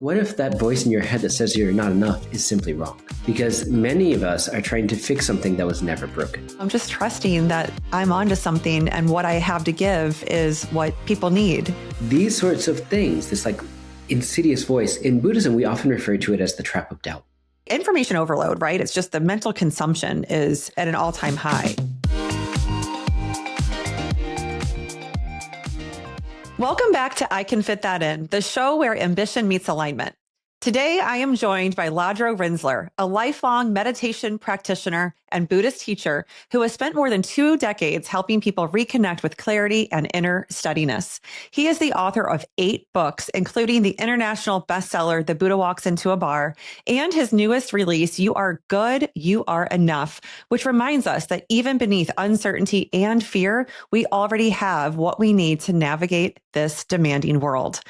What if that voice in your head that says you're not enough is simply wrong? Because many of us are trying to fix something that was never broken. I'm just trusting that I'm onto something and what I have to give is what people need. These sorts of things, this like insidious voice, in Buddhism, we often refer to it as the trap of doubt. Information overload, right? It's just the mental consumption is at an all-time high. Welcome back to I Can Fit That In, the show where ambition meets alignment. Today, I am joined by Lodro Rinzler, a lifelong meditation practitioner and Buddhist teacher who has spent more than 2 decades helping people reconnect with clarity and inner steadiness. He is the author of 8 books, including the international bestseller, The Buddha Walks into a Bar, and his newest release, You Are Good, You Are Enough, which reminds us that even beneath uncertainty and fear, we already have what we need to navigate this demanding world.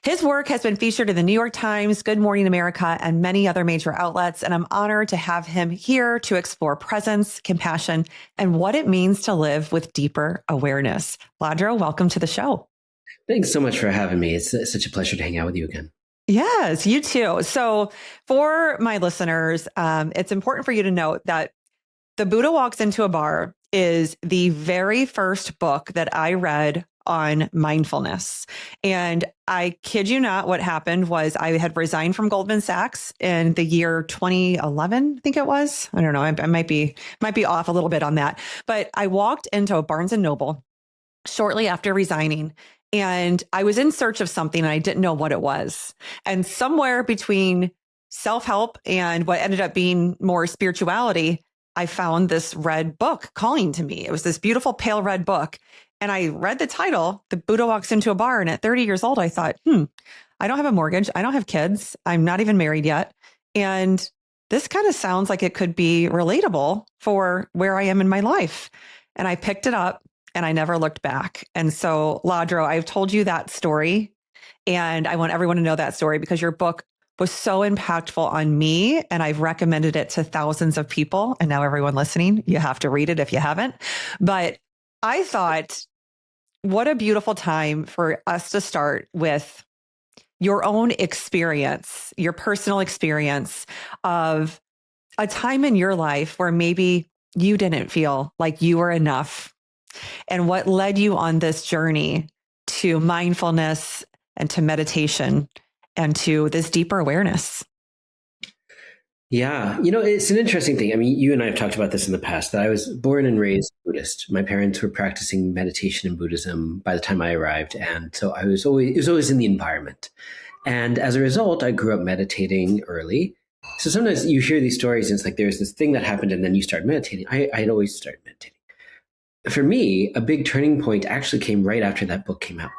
His work has been featured in the New York Times, Good Morning America, and many other major outlets, and I'm honored to have him here to explore presence, compassion, and what it means to live with deeper awareness. Lodro, welcome to the show. Thanks so much for having me. It's such a pleasure to hang out with you again. Yes, you too. So for my listeners, it's important for you to note that The Buddha Walks into a Bar is the very first book that I read on mindfulness. And I kid you not, what happened was I had resigned from Goldman Sachs in the year 2011, I think it was. I don't know. I might be off a little bit on that. But I walked into a Barnes and Noble shortly after resigning, and I was in search of something and I didn't know what it was. And somewhere between self-help and what ended up being more spirituality, I found this red book calling to me. It was this beautiful pale red book. And I read the title, The Buddha Walks into a Bar. And at 30 years old, I thought, I don't have a mortgage. I don't have kids. I'm not even married yet. And this kind of sounds like it could be relatable for where I am in my life. And I picked it up and I never looked back. And so, Lodro, I've told you that story. And I want everyone to know that story because your book was so impactful on me. And I've recommended it to thousands of people. And now everyone listening, you have to read it if you haven't. But I thought, what a beautiful time for us to start with your own experience, your personal experience of a time in your life where maybe you didn't feel like you were enough and what led you on this journey to mindfulness and to meditation and to this deeper awareness. Yeah, it's an interesting thing. I mean, you and I have talked about this in the past, that I was born and raised Buddhist. My parents were practicing meditation and Buddhism by the time I arrived. And so it was always in the environment. And as a result, I grew up meditating early. So sometimes you hear these stories and it's like there's this thing that happened and then you start meditating. I'd always started meditating. For me, a big turning point actually came right after that book came out.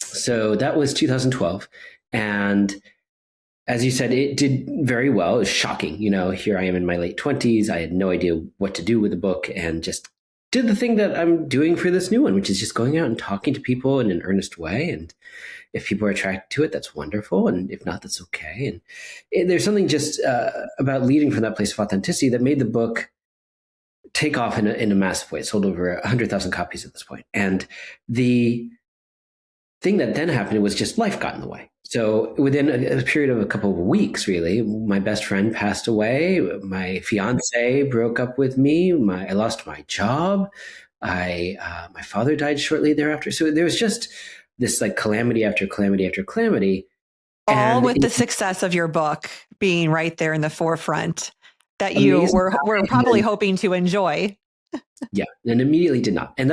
So that was 2012. And as you said, it did very well. It was shocking. Here I am in my late 20s. I had no idea what to do with the book and just did the thing that I'm doing for this new one, which is just going out and talking to people in an earnest way. And if people are attracted to it, that's wonderful. And if not, that's okay. And there's something just about leading from that place of authenticity that made the book take off in a massive way. It sold over 100,000 copies at this point. And the thing that then happened was just life got in the way. So within a period of a couple of weeks, really, my best friend passed away. My fiance broke up with me. I lost my job. My father died shortly thereafter. So there was just this like calamity after calamity after calamity. All with the success of your book being right there in the forefront that you were probably hoping to enjoy. Yeah, and immediately did not. And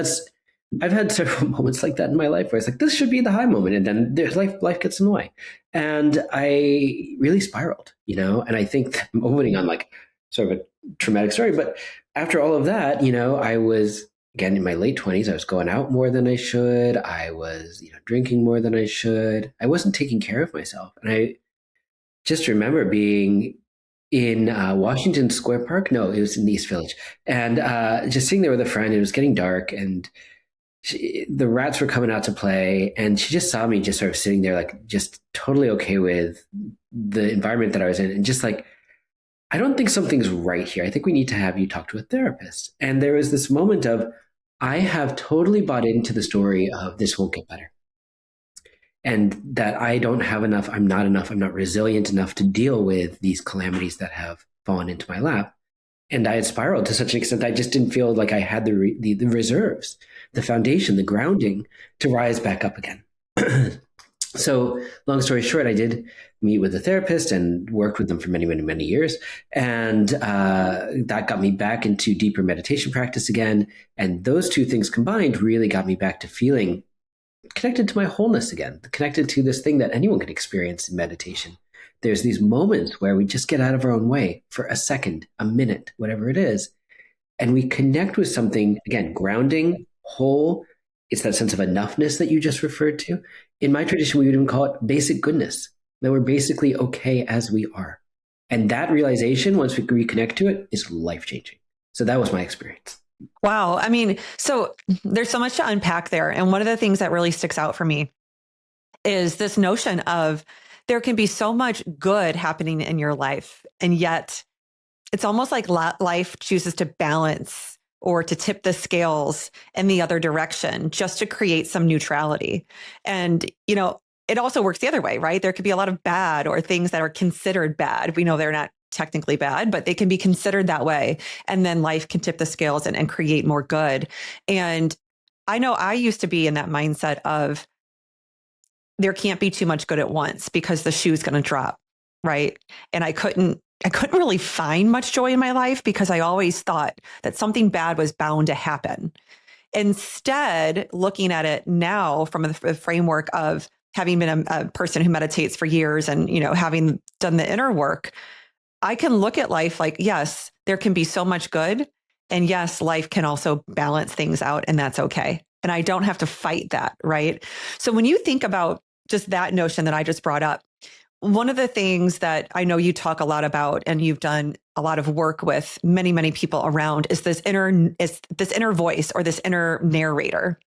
I've had several moments like that in my life where it's like, this should be the high moment. And then life gets in the way. And I really spiraled, and I think I'm opening on like sort of a traumatic story. But after all of that, I was, again, in my late 20s, I was going out more than I should. I was, drinking more than I should. I wasn't taking care of myself. And I just remember being in Washington Square Park. No, it was in the East Village. And just sitting there with a friend. It was getting dark and the rats were coming out to play, and she just saw me just sort of sitting there, like just totally okay with the environment that I was in. And just like, I don't think something's right here. I think we need to have you talk to a therapist. And there was this moment of, I have totally bought into the story of this won't get better. and that I don't have enough, I'm not enough, I'm not resilient enough to deal with these calamities that have fallen into my lap. And I had spiraled to such an extent that I just didn't feel like I had the reserves, the foundation, the grounding to rise back up again. So long story short, I did meet with a therapist and worked with them for many, many, many years. And that got me back into deeper meditation practice again. And those two things combined really got me back to feeling connected to my wholeness again, connected to this thing that anyone can experience in meditation. There's these moments where we just get out of our own way for a second, a minute, whatever it is, and we connect with something, again, grounding, whole. It's that sense of enoughness that you just referred to. In my tradition, we would even call it basic goodness, that we're basically okay as we are. And that realization, once we reconnect to it, is life-changing. So that was my experience. Wow. I mean, so there's so much to unpack there. And one of the things that really sticks out for me is this notion of there can be so much good happening in your life. And yet it's almost like life chooses to balance or to tip the scales in the other direction just to create some neutrality. And, it also works the other way, right? There could be a lot of bad or things that are considered bad. We know they're not technically bad, but they can be considered that way. And then life can tip the scales and create more good. And I know I used to be in that mindset of there can't be too much good at once because the shoe's going to drop, right? And I couldn't really find much joy in my life because I always thought that something bad was bound to happen. Instead, looking at it now from the framework of having been a person who meditates for years and, having done the inner work, I can look at life like, yes, there can be so much good. And yes, life can also balance things out, and that's okay. And I don't have to fight that, right? So when you think about just that notion that I just brought up, one of the things that I know you talk a lot about, and you've done a lot of work with many, many people around, is this inner voice or this inner narrator.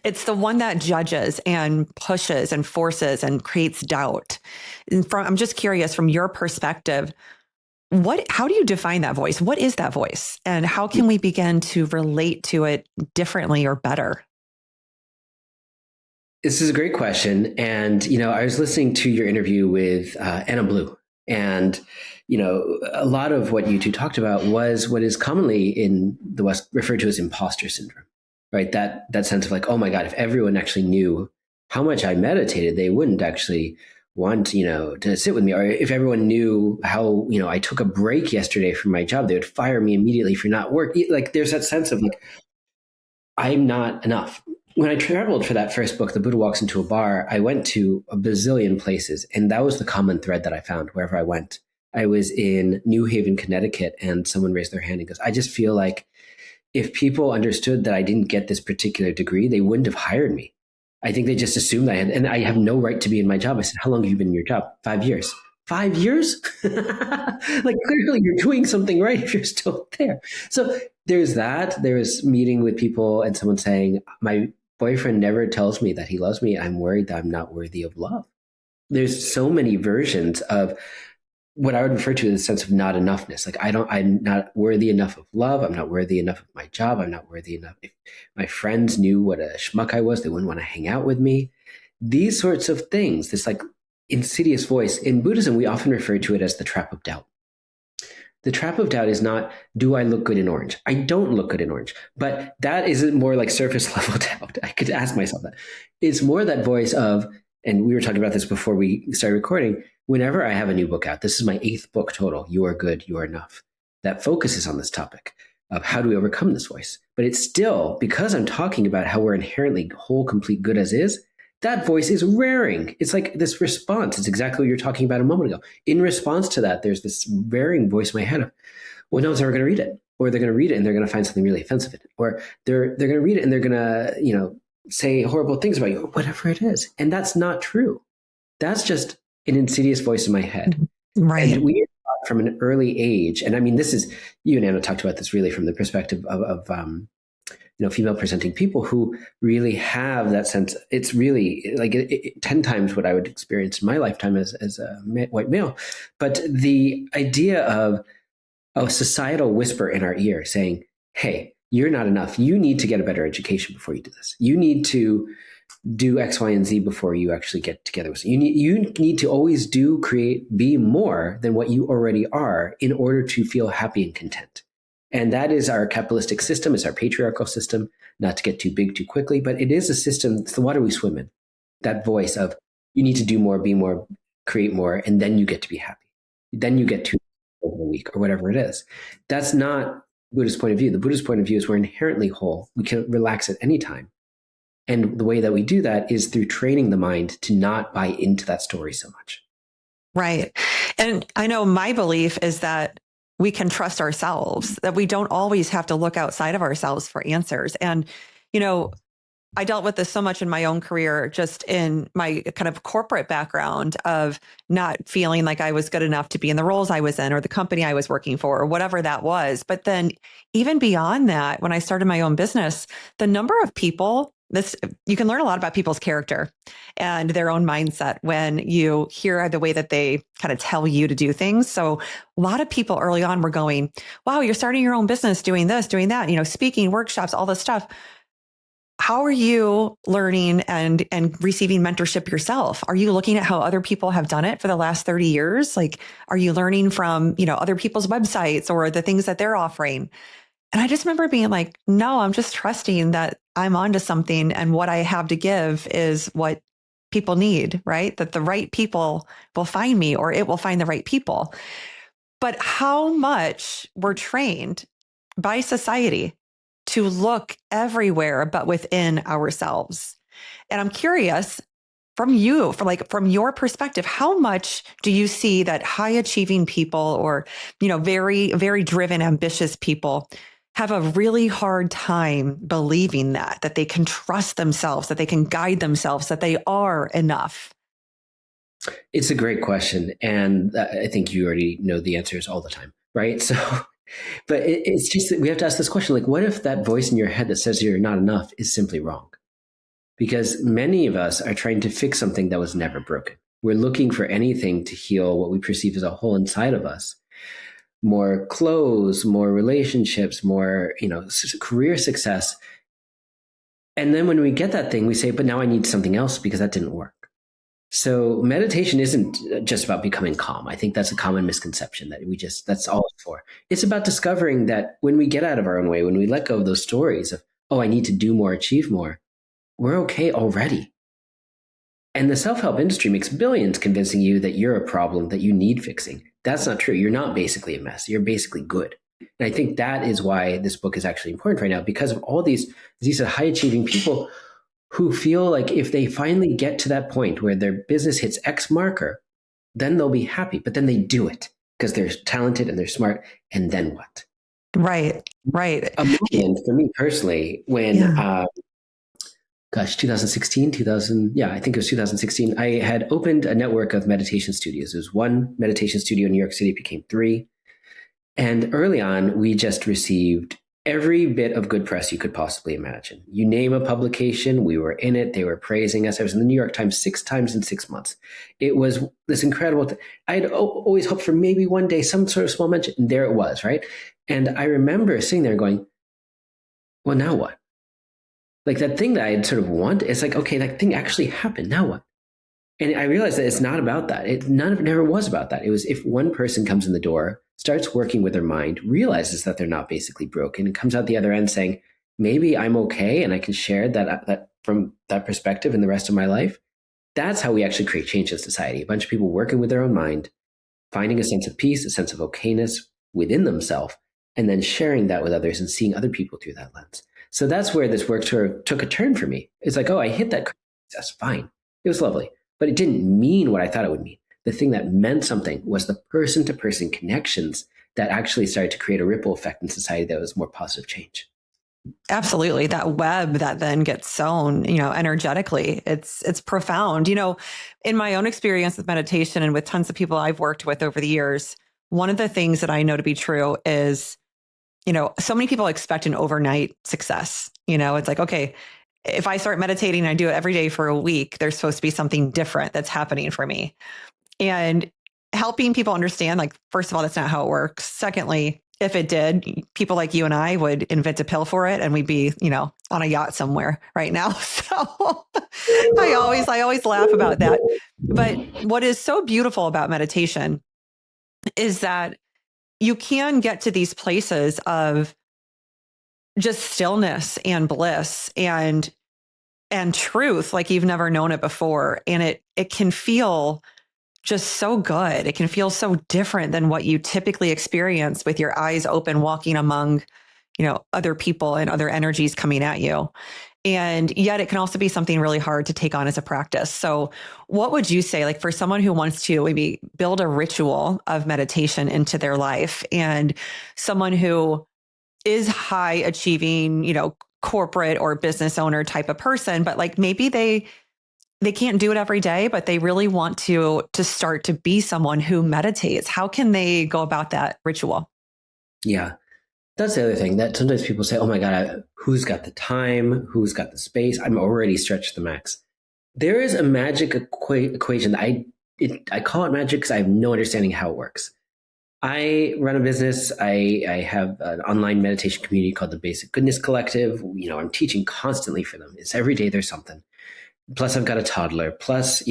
It's the one that judges and pushes and forces and creates doubt. I'm just curious, from your perspective, how do you define that voice? What is that voice? And how can we begin to relate to it differently or better? This is a great question. And, I was listening to your interview with Anna Blue. And, a lot of what you two talked about was what is commonly in the West referred to as imposter syndrome, right? That sense of like, oh my God, if everyone actually knew how much I meditated, they wouldn't actually want, to sit with me. Or if everyone knew how, I took a break yesterday from my job, they would fire me immediately for not working. Like there's that sense of like, I'm not enough. When I traveled for that first book, The Buddha Walks into a Bar, I went to a bazillion places. And that was the common thread that I found wherever I went. I was in New Haven, Connecticut, and someone raised their hand and goes, I just feel like if people understood that I didn't get this particular degree, they wouldn't have hired me. I think they just assumed I had, and I have no right to be in my job. I said, how long have you been in your job? 5 years. 5 years? Like clearly you're doing something right if you're still there. So there's that. There was meeting with people and someone saying, my boyfriend never tells me that he loves me. I'm worried that I'm not worthy of love. There's so many versions of what I would refer to as a sense of not enoughness. Like I'm not worthy enough of love. I'm not worthy enough of my job. I'm not worthy enough. If my friends knew what a schmuck I was, they wouldn't want to hang out with me. These sorts of things, this like insidious voice. In Buddhism, we often refer to it as the trap of doubt. The trap of doubt is not, do I look good in orange? I don't look good in orange. But that isn't more like surface level doubt. I could ask myself that. It's more that voice of, and we were talking about this before we started recording, whenever I have a new book out, this is my 8th book total, You Are Good, You Are Enough, that focuses on this topic of how do we overcome this voice. But it's still, because I'm talking about how we're inherently whole, complete, good as is, that voice is raring. It's like this response. It's exactly what you were talking about a moment ago. In response to that, there's this raring voice in my head of, well, no one's ever going to read it. Or they're going to read it and they're going to find something really offensive in it. Or they're going to read it and they're going to, say horrible things about you, or whatever it is. And that's not true. That's just an insidious voice in my head. Right. And we are taught from an early age. And I mean, this is, you and Anna talked about this really from the perspective of female presenting people who really have that sense. It's really like 10 times what I would experience in my lifetime as a white male. But the idea of a societal whisper in our ear saying, hey, you're not enough. You need to get a better education before you do this. You need to do X, Y, and Z before you actually get together with someone. You need to always do, create, be more than what you already are in order to feel happy and content. And that is our capitalistic system, it's our patriarchal system, not to get too big too quickly, but it is a system, it's the water we swim in. That voice of you need to do more, be more, create more, and then you get to be happy. Then you get to over a week or whatever it is. That's not Buddhist point of view. The Buddhist point of view is we're inherently whole. We can relax at any time. And the way that we do that is through training the mind to not buy into that story so much. Right. And I know my belief is that we can trust ourselves, that we don't always have to look outside of ourselves for answers. And, you know, I dealt with this so much in my own career, just in my kind of corporate background of not feeling like I was good enough to be in the roles I was in or the company I was working for or whatever that was. But then even beyond that, when I started my own business, the number of people, you can learn a lot about people's character and their own mindset when you hear the way that they kind of tell you to do things. So a lot of people early on were going, wow, you're starting your own business, doing this, doing that, speaking, workshops, all this stuff. How are you learning and receiving mentorship yourself? Are you looking at how other people have done it for the last 30 years? Like, are you learning from, other people's websites or the things that they're offering? And I just remember being like, no, I'm just trusting that I'm onto something and what I have to give is what people need, right? That the right people will find me or it will find the right people. But how much we're trained by society to look everywhere but within ourselves. And I'm curious from you, from your perspective, how much do you see that high achieving people or, very, very driven, ambitious people have a really hard time believing that they can trust themselves, that they can guide themselves, that they are enough? It's a great question. And I think you already know the answers all the time, right? So, but it's just that we have to ask this question, like, what if that voice in your head that says you're not enough is simply wrong? Because many of us are trying to fix something that was never broken. We're looking for anything to heal what we perceive as a hole inside of us. More clothes, more relationships, more, career success. And then when we get that thing, we say, but now I need something else because that didn't work. So meditation isn't just about becoming calm. I think that's a common misconception that that's all it's for. It's about discovering that when we get out of our own way, when we let go of those stories of, oh, I need to do more, achieve more, we're okay already. And the self-help industry makes billions convincing you that you're a problem, that you need fixing. That's not true. You're not basically a mess. You're basically good. And I think that is why this book is actually important right now, because of all these are high achieving people who feel like if they finally get to that point where their business hits X marker, then they'll be happy. But then they do it because they're talented and they're smart. And then what? Right. A moment for me personally, when, 2016, I think it was 2016, I had opened a network of meditation studios. There was one meditation studio in New York City, it became 3. And early on, we just received every bit of good press you could possibly imagine. You name a publication, we were in it. They were praising us. I was in the New York Times 6 times in 6 months. It was this incredible thing. I had always hoped for maybe one day some sort of small mention. And there it was, right? And I remember sitting there going, well, now what? Like that thing that I had sort of wanted, it's like, okay, that thing actually happened. Now what? And I realized that it's not about that. It never was about that. It was if one person comes in the door, starts working with their mind, realizes that they're not basically broken, and comes out the other end saying, maybe I'm okay and I can share that from that perspective in the rest of my life. That's how we actually create change in society. A bunch of people working with their own mind, finding a sense of peace, a sense of okayness within themselves, and then sharing that with others and seeing other people through that lens. So that's where this work sort of took a turn for me. It's like, oh, I hit that success, fine. It was lovely. But it didn't mean what I thought it would mean. The thing that meant something was the person-to-person connections that actually started to create a ripple effect in society that was more positive change. Absolutely. That web that then gets sewn, energetically, it's profound. In my own experience with meditation and with tons of people I've worked with over the years, one of the things that I know to be true is, so many people expect an overnight success. It's like, okay, if I start meditating and I do it every day for a week, there's supposed to be something different that's happening for me. And helping people understand, like, first of all, that's not how it works. Secondly, if it did, people like you and I would invent a pill for it and we'd be, on a yacht somewhere right now. So I always laugh about that. But what is so beautiful about meditation is that you can get to these places of just stillness and bliss and truth like you've never known it before. And it can feel just so good. It can feel so different than what you typically experience with your eyes open, walking among, other people and other energies coming at you. And yet it can also be something really hard to take on as a practice. So what would you say, like for someone who wants to maybe build a ritual of meditation into their life, and someone who is high achieving, corporate or business owner type of person, but like maybe they can't do it every day, but they really want to start to be someone who meditates. How can they go about that ritual? Yeah. That's the other thing that sometimes people say, oh my God, who's got the time? Who's got the space? I'm already stretched to the max. There is a magic equation. I call it magic because I have no understanding how it works. I run a business. I have an online meditation community called the Basic Goodness Collective. I'm teaching constantly for them. It's every day there's something. Plus I've got a toddler. Plus,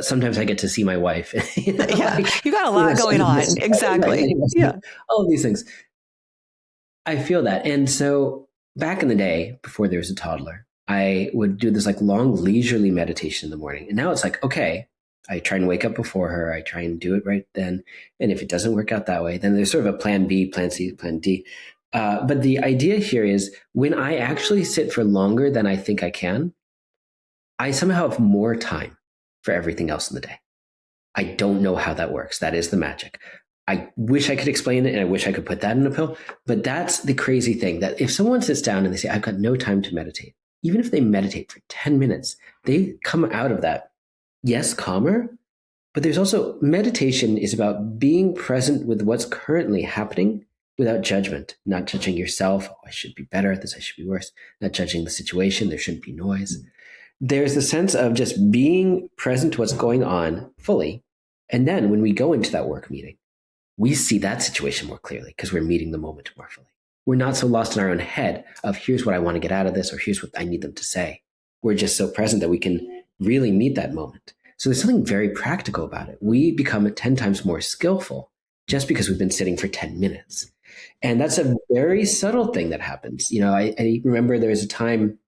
sometimes I get to see my wife. Yeah, you got a lot going on. Exactly. Right? Yeah. All of these things. I feel that. And so back in the day, before there was a toddler, I would do this like long leisurely meditation in the morning. And now it's like, okay, I try and wake up before her. I try and do it right then. And if it doesn't work out that way, then there's sort of a plan B, plan C, plan D. But the idea here is when I actually sit for longer than I think I can, I somehow have more time for everything else in the day. I don't know how that works. That is the magic. I wish I could explain it, and I wish I could put that in a pill. But that's the crazy thing, that if someone sits down and they say, I've got no time to meditate, even if they meditate for 10 minutes, they come out of that, yes, calmer, but there's also meditation is about being present with what's currently happening without judgment, not judging yourself. Oh, I should be better at this. I should be worse. Not judging the situation. There shouldn't be noise. There's the sense of just being present to what's going on fully. And then when we go into that work meeting, we see that situation more clearly because we're meeting the moment more fully. We're not so lost in our own head of here's what I want to get out of this, or here's what I need them to say. We're just so present that we can really meet that moment. So there's something very practical about it. We become 10 times more skillful just because we've been sitting for 10 minutes. And that's a very subtle thing that happens. I remember there was a time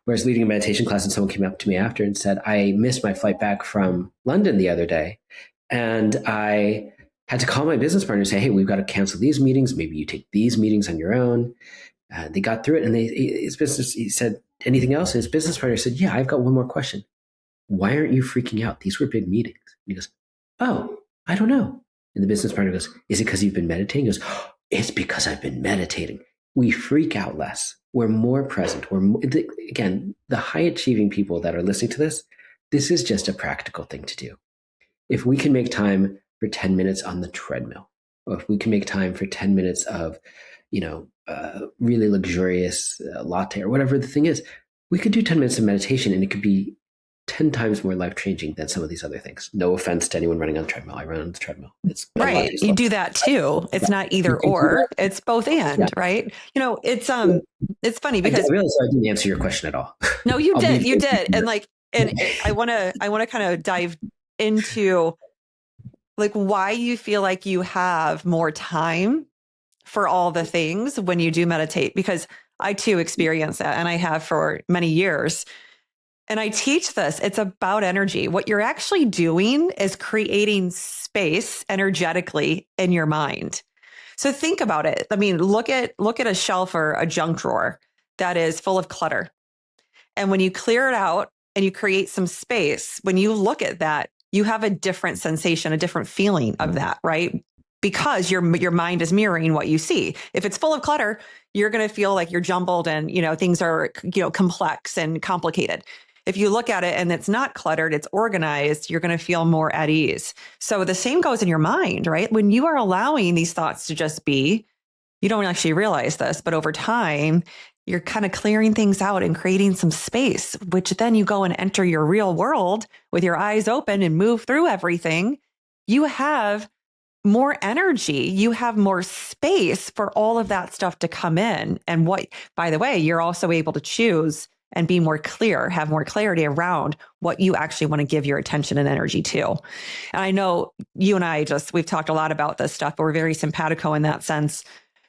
where I was leading a meditation class and someone came up to me after and said, I missed my flight back from London the other day. And I had to call my business partner and say, hey, we've got to cancel these meetings. Maybe you take these meetings on your own. They got through it. And he said, anything else? And his business partner said, yeah, I've got one more question. Why aren't you freaking out? These were big meetings. And he goes, oh, I don't know. And the business partner goes, is it because you've been meditating? He goes, oh, it's because I've been meditating. We freak out less. We're more present. Again, the high achieving people that are listening to this is just a practical thing to do. If we can make time for 10 minutes on the treadmill, or if we can make time for 10 minutes of, really luxurious latte or whatever the thing is, we could do 10 minutes of meditation and it could be 10 times more life-changing than some of these other things. No offense to anyone running on the treadmill. I run on the treadmill. It's right. You do that too. It's not either or, it's both and, right? It's funny because I realized I didn't answer your question at all. No, you did. You did. And I want to kind of dive into like why you feel like you have more time for all the things when you do meditate, because I too experience that and I have for many years. And I teach this, it's about energy. What you're actually doing is creating space energetically in your mind. So think about it. I mean, look at a shelf or a junk drawer that is full of clutter. And when you clear it out and you create some space, when you look at that, you have a different sensation, a different feeling of that, right? Because your mind is mirroring what you see. If it's full of clutter, you're going to feel like you're jumbled and, things are, complex and complicated. If you look at it and it's not cluttered, it's organized, you're going to feel more at ease. So the same goes in your mind, right? When you are allowing these thoughts to just be, you don't actually realize this, but over time, you're kind of clearing things out and creating some space, which then you go and enter your real world with your eyes open and move through everything. You have more energy, you have more space for all of that stuff to come in. And what, by the way, you're also able to choose and be more clear, have more clarity around what you actually want to give your attention and energy to. And I know you and I we've talked a lot about this stuff, but we're very simpatico in that sense.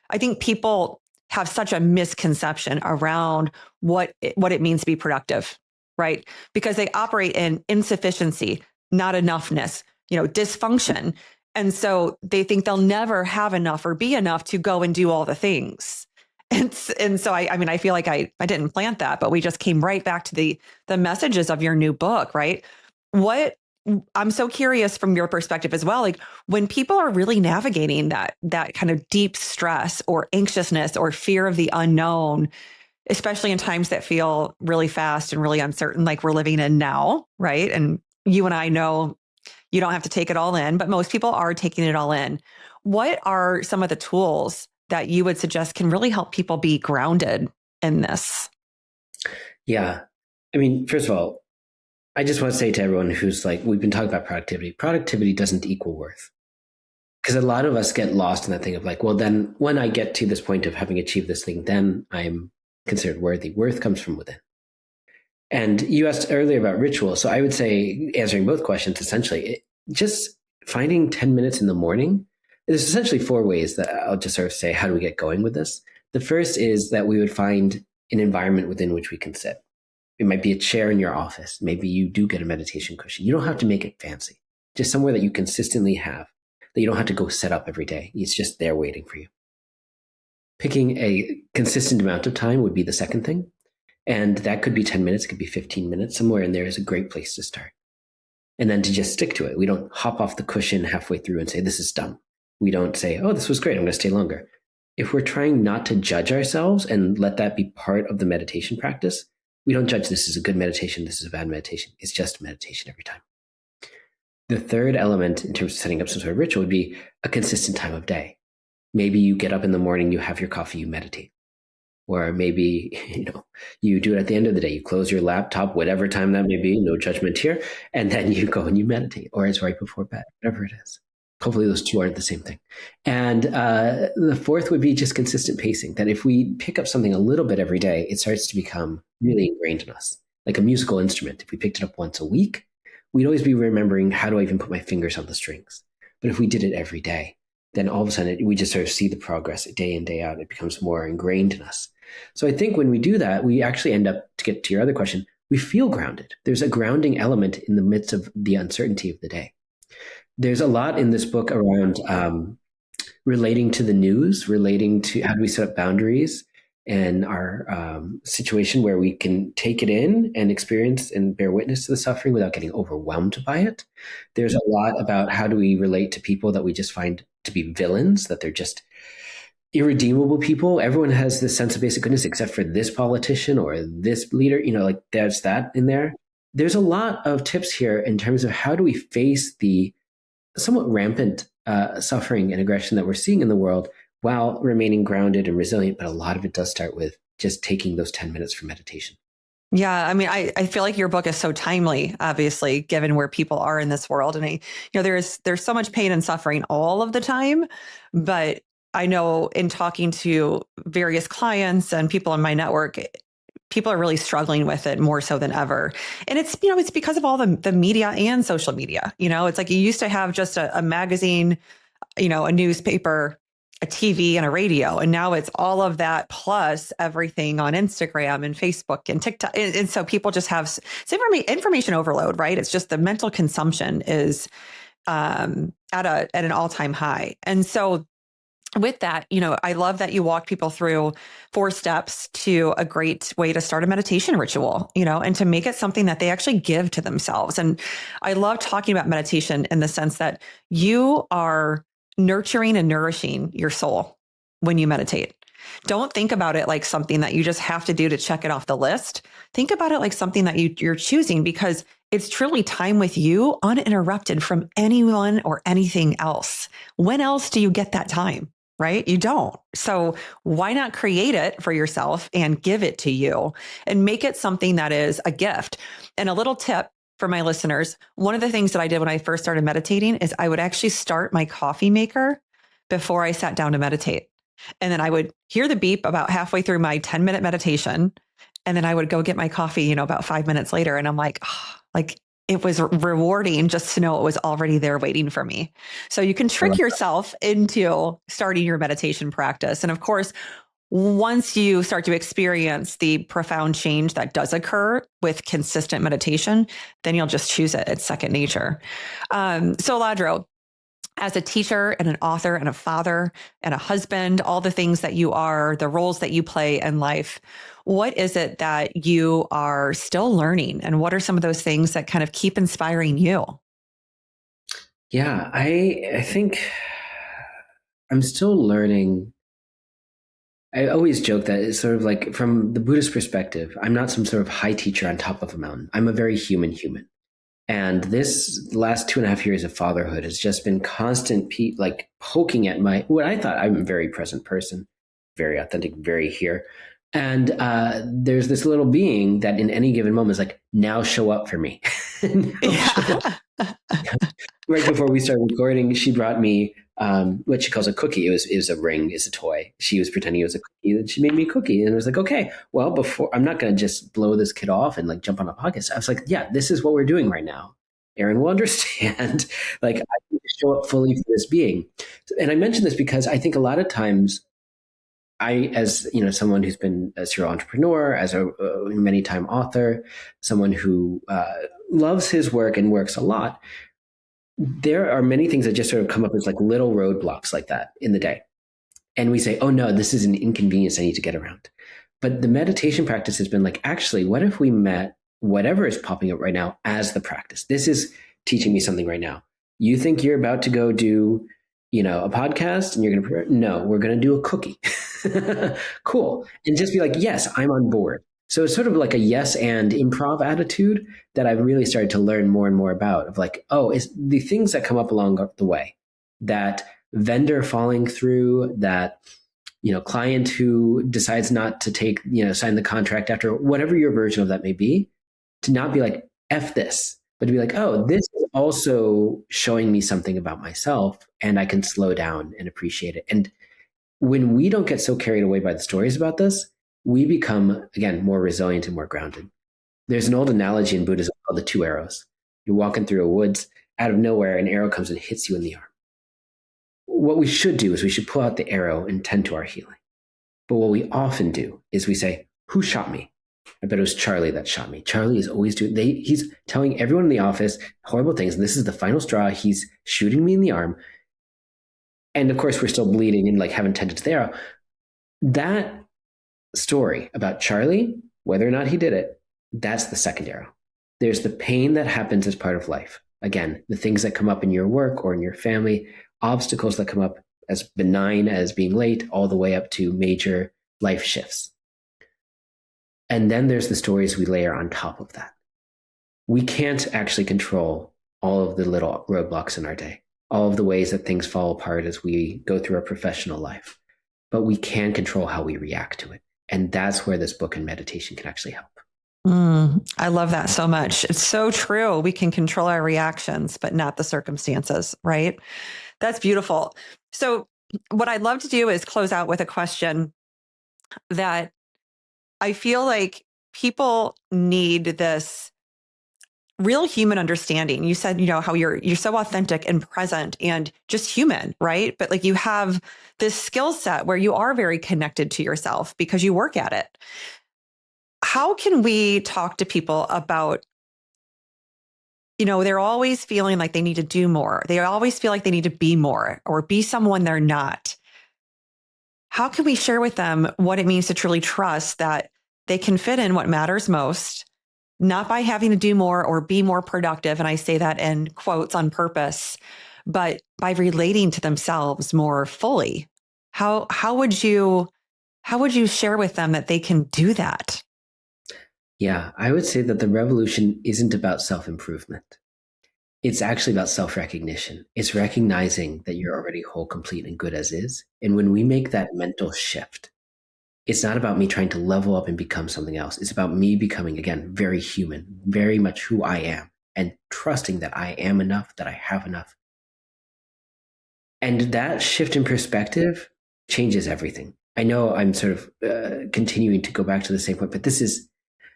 I think people have such a misconception around what it means to be productive, right? Because they operate in insufficiency, not enoughness, dysfunction. And so they think they'll never have enough or be enough to go and do all the things. And so I feel like I didn't plant that, but we just came right back to the messages of your new book, right? What I'm so curious from your perspective as well, like when people are really navigating that kind of deep stress or anxiousness or fear of the unknown, especially in times that feel really fast and really uncertain, like we're living in now, right? And you and I know you don't have to take it all in, but most people are taking it all in. What are some of the tools that you would suggest can really help people be grounded in this? Yeah. I mean, first of all, I just want to say to everyone who's like, we've been talking about productivity doesn't equal worth. Because a lot of us get lost in that thing of like, well, then when I get to this point of having achieved this thing, then I'm considered worthy. Worth comes from within. And you asked earlier about ritual. So I would say, answering both questions, essentially, just finding 10 minutes in the morning. There's essentially 4 ways that I'll just sort of say, how do we get going with this? The first is that we would find an environment within which we can sit. It might be a chair in your office. Maybe you do get a meditation cushion. You don't have to make it fancy. Just somewhere that you consistently have, that you don't have to go set up every day. It's just there waiting for you. Picking a consistent amount of time would be the second thing. And that could be 10 minutes, it could be 15 minutes. Somewhere in there is a great place to start. And then to just stick to it. We don't hop off the cushion halfway through and say, this is dumb. We don't say, oh, this was great, I'm going to stay longer. If we're trying not to judge ourselves and let that be part of the meditation practice, we don't judge this is a good meditation, this is a bad meditation. It's just meditation every time. The third element in terms of setting up some sort of ritual would be a consistent time of day. Maybe you get up in the morning, you have your coffee, you meditate. Or maybe, you do it at the end of the day. You close your laptop, whatever time that may be, no judgment here. And then you go and you meditate, or it's right before bed, whatever it is. Hopefully those two aren't the same thing. And the fourth would be just consistent pacing, that if we pick up something a little bit every day, it starts to become really ingrained in us, like a musical instrument. If we picked it up once a week, we'd always be remembering, how do I even put my fingers on the strings? But if we did it every day, then all of a sudden we just sort of see the progress day in, day out. It becomes more ingrained in us. So I think when we do that, we actually end up, to get to your other question, we feel grounded. There's a grounding element in the midst of the uncertainty of the day. There's a lot in this book around relating to the news, relating to how do we set up boundaries in our situation where we can take it in and experience and bear witness to the suffering without getting overwhelmed by it. There's a lot about how do we relate to people that we just find to be villains, that they're just irredeemable people. Everyone has this sense of basic goodness except for this politician or this leader, like there's that in there. There's a lot of tips here in terms of how do we face the somewhat rampant suffering and aggression that we're seeing in the world while remaining grounded and resilient. But a lot of it does start with just taking those 10 minutes for meditation. Yeah. I mean, I feel like your book is so timely, obviously, given where people are in this world. And there's so much pain and suffering all of the time, but I know in talking to various clients and people in my network, people are really struggling with it more so than ever. And it's because of all the media and social media. It's like you used to have just a magazine, a newspaper, a TV and a radio. And now it's all of that plus everything on Instagram and Facebook and TikTok. And so people just have information overload, right? It's just the mental consumption is at an all-time high. And so with that, I love that you walked people through 4 steps to a great way to start a meditation ritual, and to make it something that they actually give to themselves. And I love talking about meditation in the sense that you are nurturing and nourishing your soul when you meditate. Don't think about it like something that you just have to do to check it off the list. Think about it like something that you're choosing, because it's truly time with you, uninterrupted from anyone or anything else. When else do you get that time? Right? You don't. So why not create it for yourself and give it to you and make it something that is a gift? And a little tip for my listeners, one of the things that I did when I first started meditating is I would actually start my coffee maker before I sat down to meditate. And then I would hear the beep about halfway through my 10-minute meditation. And then I would go get my coffee, about 5 minutes later. And I'm like, oh, like it was rewarding just to know it was already there waiting for me. So you can trick yourself into starting your meditation practice. And of course, once you start to experience the profound change that does occur with consistent meditation, then you'll just choose it. It's second nature. So Lodro, as a teacher and an author and a father and a husband, all the things that you are, the roles that you play in life, what is it that you are still learning? And what are some of those things that kind of keep inspiring you? Yeah, I think I'm still learning. I always joke that it's sort of like from the Buddhist perspective, I'm not some sort of high teacher on top of a mountain. I'm a very human human. And this last 2.5 years of fatherhood has just been constant, like poking at what I thought. I'm a very present person, very authentic, very here. And there's this little being that in any given moment is like, now show up for me. Right before we started recording, she brought me what she calls a cookie. It was a ring, it's a toy. She was pretending it was a cookie, and she made me a cookie. And I was like, okay, well, before I'm not going to just blow this kid off and like jump on a podcast. I was like, yeah, this is what we're doing right now. Erin will understand. Like, I need to show up fully for this being. And I mention this because I think a lot of times, as someone who's been a serial entrepreneur, as a many-time author, someone who loves his work and works a lot, there are many things that just sort of come up as like little roadblocks like that in the day. And we say, oh no, this is an inconvenience I need to get around. But the meditation practice has been like, actually, what if we met whatever is popping up right now as the practice? This is teaching me something right now. You think you're about to go do, a podcast and you're going to prepare? No, we're going to do a cookie. Cool. And just be like, yes, I'm on board. So it's sort of like a yes and improv attitude that I've really started to learn more and more about, of like, oh, it's the things that come up along the way, that vendor falling through, that, client who decides not to sign the contract after, whatever your version of that may be, to not be like, F this, but to be like, oh, this is also showing me something about myself, and I can slow down and appreciate it. And when we don't get so carried away by the stories about this, we become, again, more resilient and more grounded. There's an old analogy in Buddhism called the two arrows. You're walking through a woods, out of nowhere, an arrow comes and hits you in the arm. What we should do is we should pull out the arrow and tend to our healing. But what we often do is we say, who shot me? I bet it was Charlie that shot me. Charlie is always he's telling everyone in the office horrible things, and this is the final straw. He's shooting me in the arm. And of course, we're still bleeding and like haven't tended to the arrow. That story about Charlie, whether or not he did it, that's the second arrow. There's the pain that happens as part of life. Again, the things that come up in your work or in your family, obstacles that come up as benign as being late, all the way up to major life shifts. And then there's the stories we layer on top of that. We can't actually control all of the little roadblocks in our day, all of the ways that things fall apart as we go through our professional life, but we can control how we react to it. And that's where this book and meditation can actually help. I love that so much. It's so true. We can control our reactions, but not the circumstances, right? That's beautiful. So what I'd love to do is close out with a question that I feel like people need this real human understanding. You said, how you're so authentic and present and just human, right? But like you have this skill set where you are very connected to yourself because you work at it. How can we talk to people about, they're always feeling like they need to do more. They always feel like they need to be more or be someone they're not. How can we share with them what it means to truly trust that they can fit in what matters most, not by having to do more or be more productive? And I say that in quotes on purpose, but by relating to themselves more fully. How would you share with them that they can do that? Yeah, I would say that the revolution isn't about self-improvement. It's actually about self-recognition. It's recognizing that you're already whole, complete, and good as is. And when we make that mental shift, it's not about me trying to level up and become something else. It's about me becoming, again, very human, very much who I am. and trusting that I am enough, that I have enough. And that shift in perspective changes everything. I know I'm sort of continuing to go back to the same point, but this is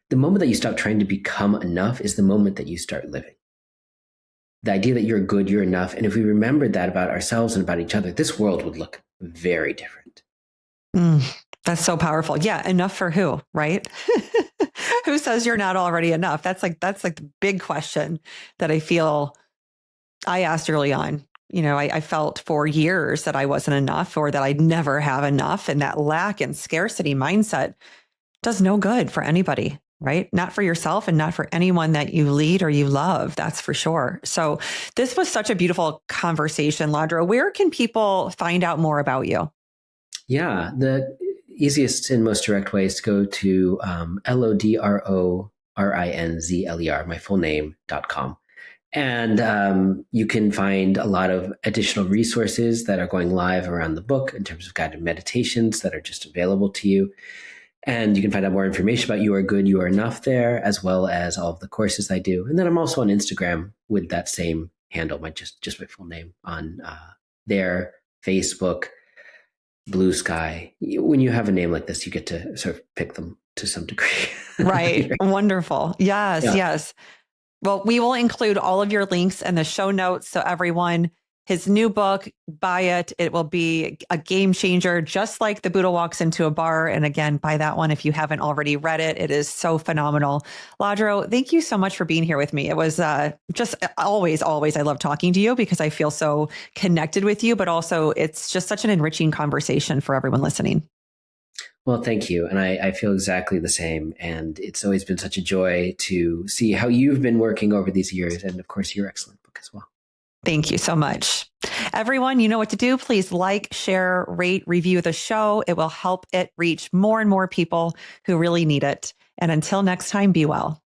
the moment that you stop trying to become enough is the moment that you start living. The idea that you're good, you're enough. And if we remembered that about ourselves and about each other, this world would look very different. That's so powerful. Yeah. Enough for who, right? Who says you're not already enough? That's like the big question that I feel I asked early on. I felt for years that I wasn't enough or that I'd never have enough. And that lack and scarcity mindset does no good for anybody, right? Not for yourself and not for anyone that you lead or you love. That's for sure. So this was such a beautiful conversation, Lodro. Where can people find out more about you? Yeah, the easiest and most direct way is to go to LodroRinzler, my full name.com. And you can find a lot of additional resources that are going live around the book in terms of guided meditations that are just available to you. And you can find out more information about You Are Good, You Are Enough there, as well as all of the courses I do. And then I'm also on Instagram with that same handle, just my full name on there, Facebook, Blue Sky. When you have a name like this, you get to sort of pick them to some degree. Right. Wonderful. Yes. Yeah. Yes. Well, we will include all of your links in the show notes. So everyone, his new book, buy it. It will be a game changer, just like The Buddha Walks into a Bar. And again, buy that one if you haven't already read it. It is so phenomenal. Lodro, thank you so much for being here with me. It was just always, I love talking to you because I feel so connected with you, but also it's just such an enriching conversation for everyone listening. Well, thank you. And I feel exactly the same. And it's always been such a joy to see how you've been working over these years. And of course, your excellent book as well. Thank you so much. Everyone, you know what to do. Please like, share, rate, review the show. It will help it reach more and more people who really need it. And until next time, be well.